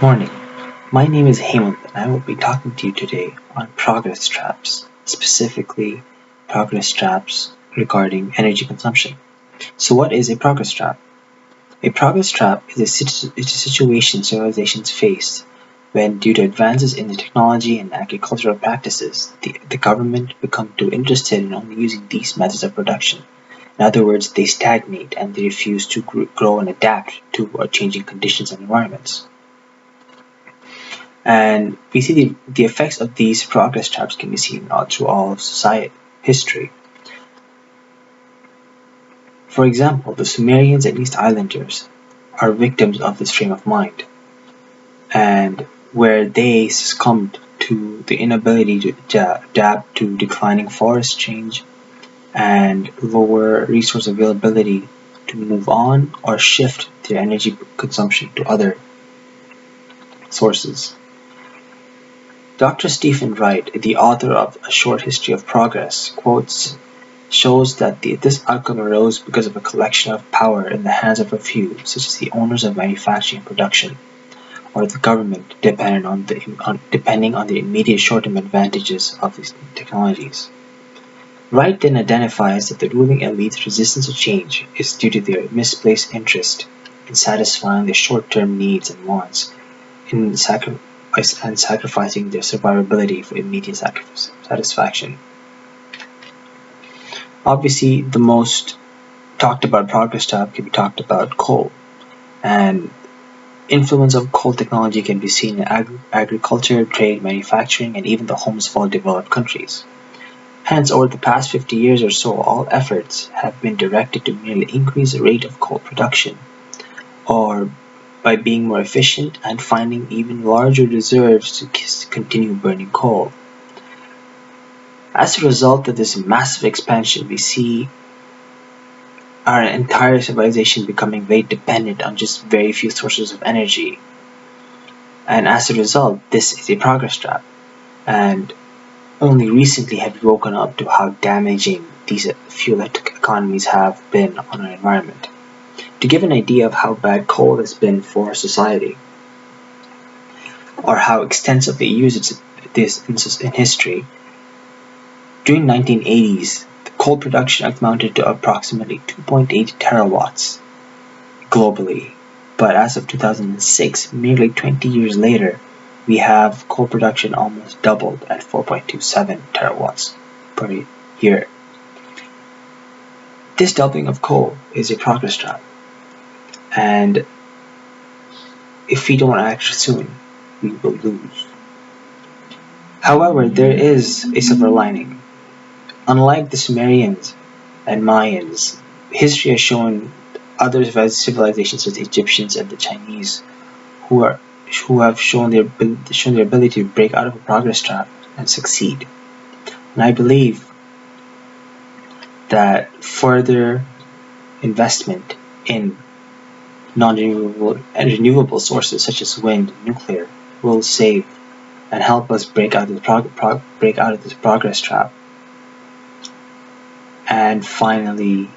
Morning. My name is Haemanth and I will be talking to you today on progress traps, specifically progress traps regarding energy consumption. So what is a progress trap? A progress trap is a situation civilizations face when, due to advances in the technology and agricultural practices, the government become too interested in only using these methods of production. In other words, they stagnate and they refuse to grow and adapt to changing conditions and environments. And we see the effects of these progress traps can be seen through all of society history. For example, the Sumerians and East Islanders are victims of this frame of mind, and where they succumbed to the inability to adapt to declining forest change and lower resource availability to move on or shift their energy consumption to other sources. Dr. Stephen Wright, the author of A Short History of Progress, shows that this outcome arose because of a collection of power in the hands of a few, such as the owners of manufacturing and production, or the government, depending on the immediate short-term advantages of these technologies. Wright then identifies that the ruling elite's resistance to change is due to their misplaced interest in satisfying their short-term needs and wants, and sacrificing their survivability for immediate satisfaction. Obviously, the most talked about progress trap can be talked about coal, and influence of coal technology can be seen in agriculture, trade, manufacturing, and even the homes of all developed countries. Hence, over the past 50 years or so, all efforts have been directed to merely increase the rate of coal production, or by being more efficient and finding even larger reserves to continue burning coal. As a result of this massive expansion, we see our entire civilization becoming very dependent on just very few sources of energy. And as a result, this is a progress trap. And only recently have we woken up to how damaging these fuel economies have been on our environment. To give an idea of how bad coal has been for society, or how extensively used this in history, during 1980s, the coal production amounted to approximately 2.8 terawatts globally, but as of 2006, merely 20 years later, we have coal production almost doubled at 4.27 terawatts per year. This doubling of coal is a progress trap, and if we don't act soon, we will lose. However, there is a silver lining. Unlike the Sumerians and Mayans, history has shown other civilizations, such as the Egyptians and the Chinese, who have shown their ability to break out of a progress trap and succeed. And I believe that further investment in renewable sources such as wind and nuclear will save and help us break out of this progress trap. And finally,